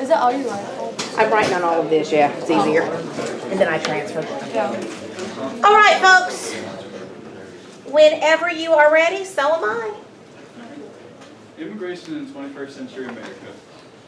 Is that all you write? I'm writing on all of this, yeah, it's easier. And then I transfer. Yeah. All right, folks. Whenever you are ready, so am I. Immigration in 21st century America.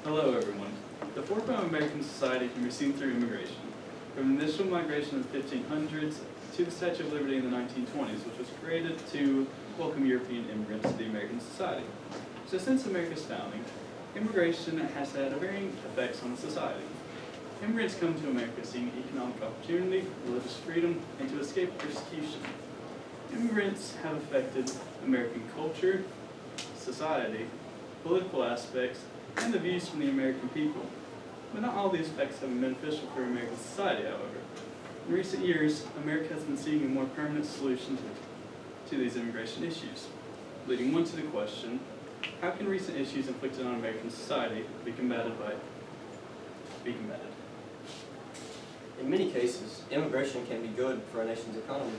Hello, everyone. The forefront of American society can be seen through immigration. From the initial migration of the 1500s to the Statue of Liberty in the 1920s, which was created to welcome European immigrants to the American society. So since America's founding, immigration has had varying effects on society. Immigrants come to America seeking economic opportunity, religious freedom, and to escape persecution. Immigrants have affected American culture, society, political aspects, and the views from the American people. But not all these effects have been beneficial for American society, however. In recent years, America has been seeking a more permanent solution to these immigration issues, leading one to the question, how can recent issues inflicted on American society be combated? In many cases, immigration can be good for a nation's economy.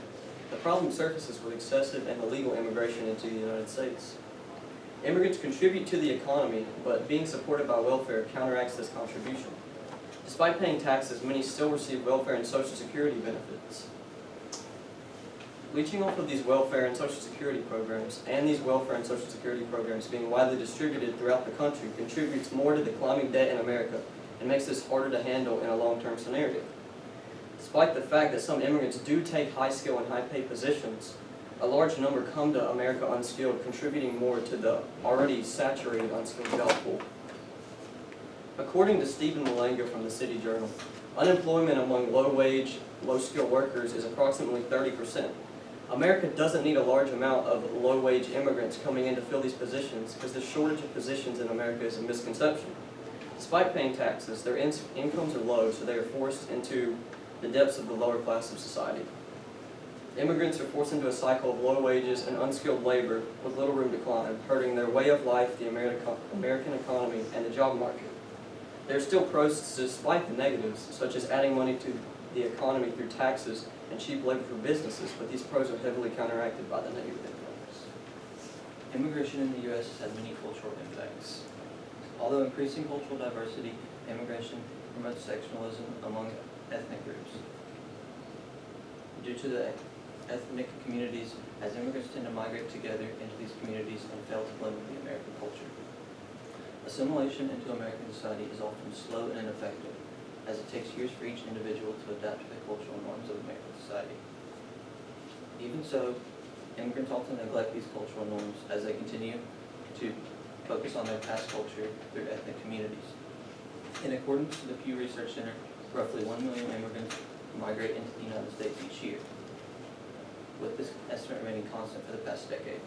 The problem surfaces with excessive and illegal immigration into the United States. Immigrants contribute to the economy, but being supported by welfare counteracts this contribution. Despite paying taxes, many still receive welfare and Social Security benefits. Leeching off of these welfare and Social Security programs, and these welfare and Social Security programs being widely distributed throughout the country, contributes more to the climbing debt in America and makes this harder to handle in a long-term scenario. Despite the fact that some immigrants do take high-skill and high-paid positions, a large number come to America unskilled, contributing more to the already saturated unskilled job pool. According to Stephen Malenga from the City Journal, unemployment among low-wage, low-skilled workers is approximately 30%. America doesn't need a large amount of low-wage immigrants coming in to fill these positions because the shortage of positions in America is a misconception. Despite paying taxes, their incomes are low, so they are forced into the depths of the lower class of society. Immigrants are forced into a cycle of low wages and unskilled labor with little room to climb, hurting their way of life, the American economy, and the job market. There are still pros despite the negatives, such as adding money to the economy through taxes and cheap labor for businesses, but these pros are heavily counteracted by the negative impacts. Immigration in the U.S. has had many cultural impacts. Although increasing cultural diversity, immigration promotes sectionalism among ethnic groups. Due to the ethnic communities, as immigrants tend to migrate together into these communities and fail to blend with the American culture. Assimilation into American society is often slow and ineffective, as it takes years for each individual to adapt to the cultural norms of American society. Even so, immigrants often neglect these cultural norms as they continue to focus on their past culture through ethnic communities. In accordance to the Pew Research Center, roughly 1 million immigrants migrate into the United States each year, with this estimate remaining constant for the past decade.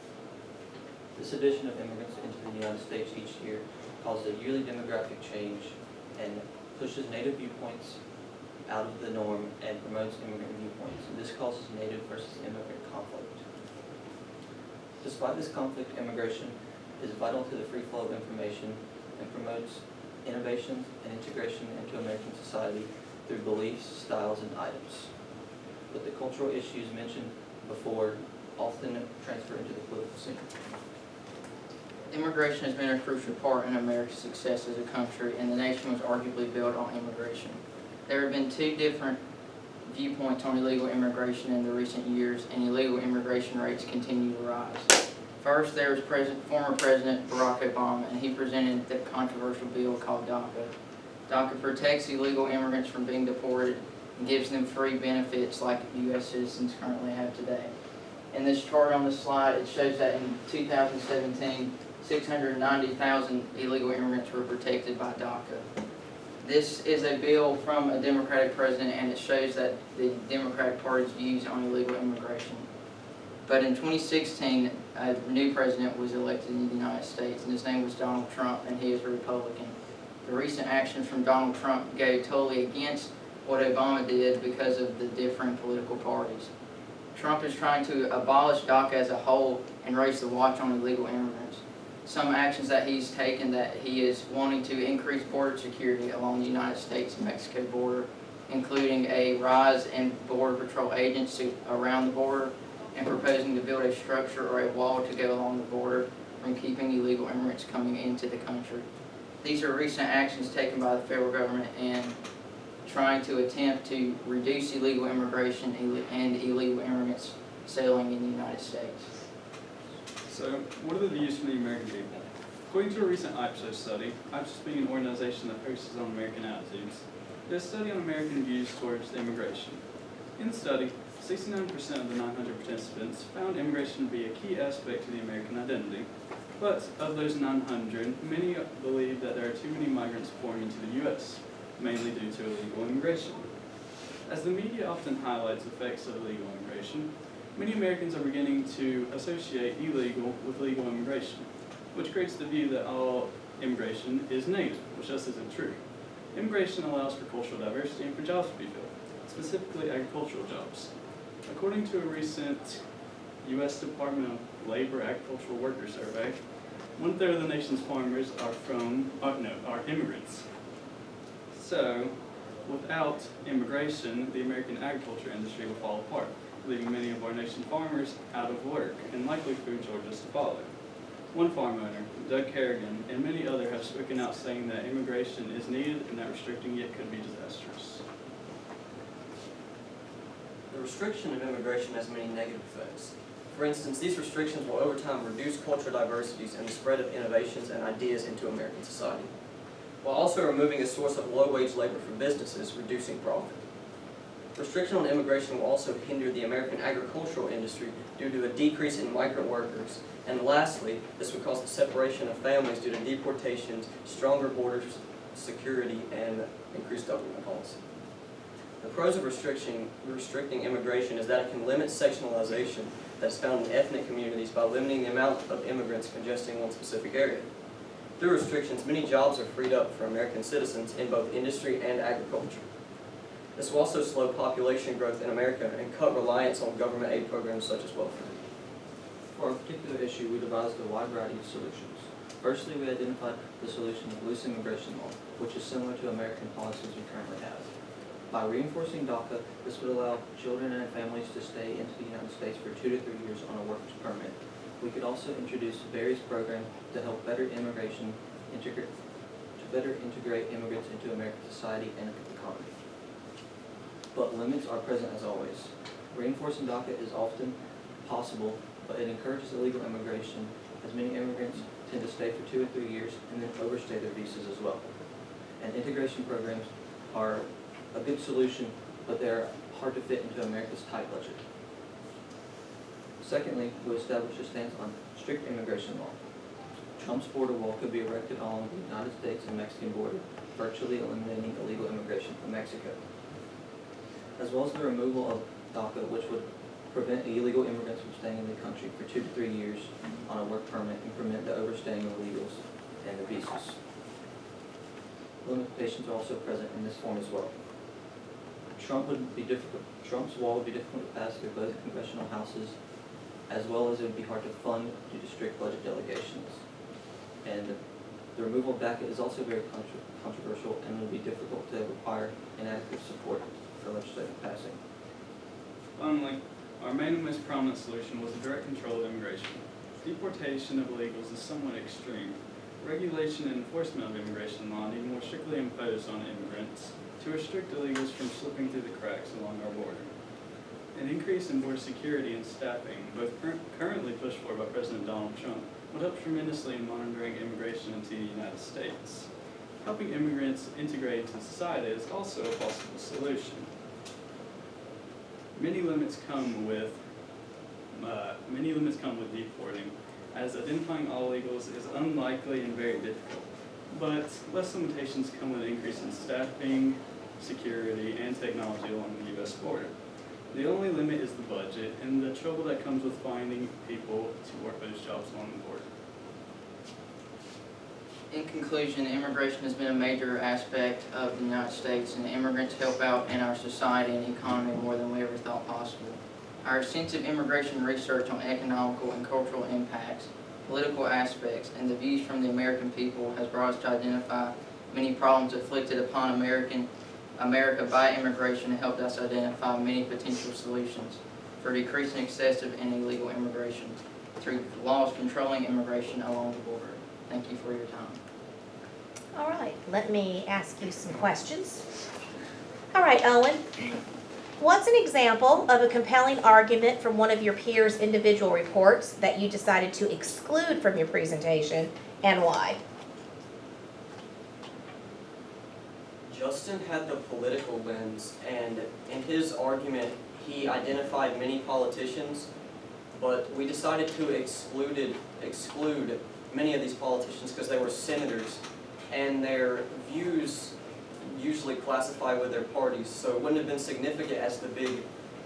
This addition of immigrants into the United States each year causes a yearly demographic change and pushes native viewpoints out of the norm and promotes immigrant viewpoints. And this causes native versus immigrant conflict. Despite this conflict, immigration is vital to the free flow of information and promotes innovation and integration into American society through beliefs, styles, and items. But the cultural issues mentioned before often transfer into the political scene. Immigration has been a crucial part in America's success as a country, and the nation was arguably built on immigration. There have been two different viewpoints on illegal immigration in the recent years, and illegal immigration rates continue to rise. First, there was former President Barack Obama, and he presented the controversial bill called DACA. DACA protects illegal immigrants from being deported and gives them free benefits like U.S. citizens currently have today. In this chart on the slide, it shows that in 2017, 690,000 illegal immigrants were protected by DACA. This is a bill from a Democratic president, and it shows that the Democratic Party's views on illegal immigration. But in 2016, a new president was elected in the United States, and his name was Donald Trump, and he is a Republican. The recent actions from Donald Trump go totally against what Obama did because of the different political parties. Trump is trying to abolish DACA as a whole and raise the watch on illegal immigrants. Some actions that he's taken, that he is wanting to increase border security along the United States and Mexico border, including a rise in Border Patrol agents around the border, and proposing to build a structure or a wall to go along the border from keeping illegal immigrants coming into the country. These are recent actions taken by the federal government in trying to attempt to reduce illegal immigration and illegal immigrants settling in the United States. So, what are the views from the American people? According to a recent Ipsos study, Ipsos being an organization that focuses on American attitudes, did a study on American views towards immigration. In the study, 69% of the 900 participants found immigration to be a key aspect to the American identity, but of those 900, many believe that there are too many migrants pouring into the U.S., mainly due to illegal immigration. As the media often highlights effects of illegal immigration, many Americans are beginning to associate illegal with legal immigration, which creates the view that all immigration is negative, which just isn't true. Immigration allows for cultural diversity and for jobs to be filled, specifically agricultural jobs. According to a recent U.S. Department of Labor Agricultural Worker Survey, 1/3 of the nation's farmers are immigrants. So, without immigration, the American agriculture industry will fall apart, leaving many of our nation's farmers out of work and likely food shortages to follow. One farm owner, Doug Kerrigan, and many others have spoken out saying that immigration is needed and that restricting it could be disastrous. The restriction of immigration has many negative effects. For instance, these restrictions will over time reduce cultural diversities and the spread of innovations and ideas into American society, while also removing a source of low-wage labor for businesses, reducing profit. Restriction on immigration will also hinder the American agricultural industry due to a decrease in migrant workers. And lastly, this would cause the separation of families due to deportations, stronger border security, and increased government policy. The pros of restricting immigration is that it can limit sectionalization that is found in ethnic communities by limiting the amount of immigrants congesting one specific area. Through restrictions, many jobs are freed up for American citizens in both industry and agriculture. This will also slow population growth in America and cut reliance on government aid programs such as welfare. For a particular issue, we devised a wide variety of solutions. Firstly, we identified the solution of loose immigration law, which is similar to American policies we currently have. By reinforcing DACA, this would allow children and families to stay into the United States for 2 to 3 years on a work permit. We could also introduce various programs to help better integrate immigrants into American society and economy. But limits are present as always. Reinforcing DACA is often possible, but it encourages illegal immigration, as many immigrants tend to stay for 2 or 3 years and then overstay their visas as well. And integration programs are a good solution, but they're hard to fit into America's tight budget. Secondly, we established a stance on strict immigration law. Trump's border wall could be erected along the United States and Mexican border, virtually eliminating illegal immigration from Mexico, as well as the removal of DACA, which would prevent illegal immigrants from staying in the country for 2 to 3 years on a work permit and prevent the overstaying of illegals and the visas. Limitations are also present in this form as well. Trump's wall would be difficult to pass through both congressional houses, as well as it would be hard to fund due to strict budget delegations. And the removal of DACA is also very controversial and would be difficult to require inadequate support for legislative passing. Finally, our main and most prominent solution was the direct control of immigration. Deportation of illegals is somewhat extreme. Regulation and enforcement of immigration law need more strictly imposed on immigrants to restrict illegals from slipping through the cracks along our border. An increase in border security and staffing, both currently pushed for by President Donald Trump, would help tremendously in monitoring immigration into the United States. Helping immigrants integrate into society is also a possible solution. Many limits come with deporting, as identifying all illegals is unlikely and very difficult. But less limitations come with an increase in staffing, security, and technology along the U.S. border. The only limit is the budget and the trouble that comes with finding people to work those jobs along the border. In conclusion, immigration has been a major aspect of the United States, and immigrants help out in our society and economy more than we ever thought possible. Our extensive immigration research on economical and cultural impacts, political aspects, and the views from the American people has brought us to identify many problems afflicted upon America by immigration, and helped us identify many potential solutions for decreasing excessive and illegal immigration through laws controlling immigration along the border. Thank you for your time. All right, let me ask you some questions. All right, Owen, what's an example of a compelling argument from one of your peers' individual reports that you decided to exclude from your presentation, and why? Justin had the political lens, and in his argument, he identified many politicians, but we decided to exclude many of these politicians because they were senators, and their views usually classify with their parties, so it wouldn't have been significant as the big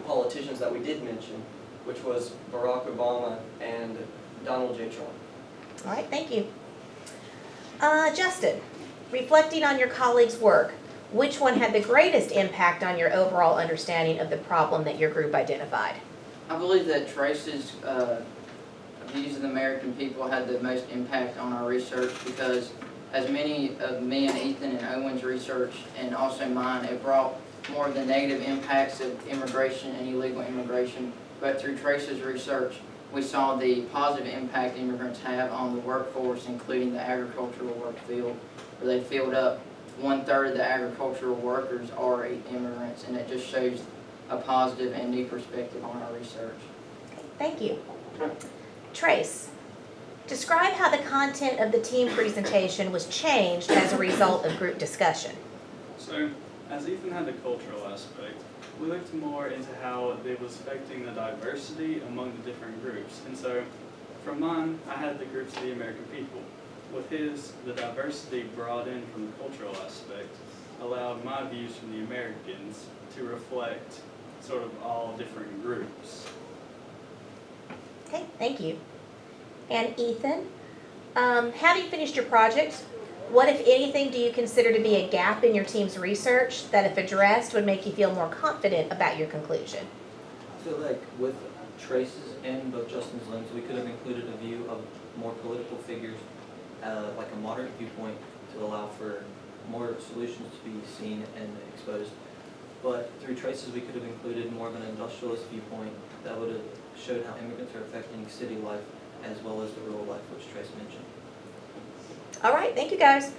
politicians that we did mention, which was Barack Obama and Donald J. Trump. All right, thank you. Justin, reflecting on your colleagues' work, which one had the greatest impact on your overall understanding of the problem that your group identified? I believe that Trace's views of the American people had the most impact on our research because as many of me and Ethan and Owen's research and also mine, it brought more of the negative impacts of immigration and illegal immigration. But through Trace's research, we saw the positive impact immigrants have on the workforce, including the agricultural work field, where they filled up 1/3 of the agricultural workers are immigrants, and it just shows a positive and new perspective on our research. Thank you. Trace, describe how the content of the team presentation was changed as a result of group discussion. So, as Ethan had the cultural aspect, we looked more into how it was affecting the diversity among the different groups. And so, from mine, I had the groups of the American people. With his, the diversity brought in from the cultural aspect allowed my views from the Americans to reflect sort of all different groups. Okay, thank you. And Ethan, having finished your project, what, if anything, do you consider to be a gap in your team's research that, if addressed, would make you feel more confident about your conclusion? I feel like with Trace's and both Justin's lens, we could have included a view of more political figures, like a moderate viewpoint, to allow for more solutions to be seen and exposed. But through Trace's, we could have included more of an industrialist viewpoint that would have showed how immigrants are affecting city life as well as the rural life, which Trace mentioned. All right, thank you guys.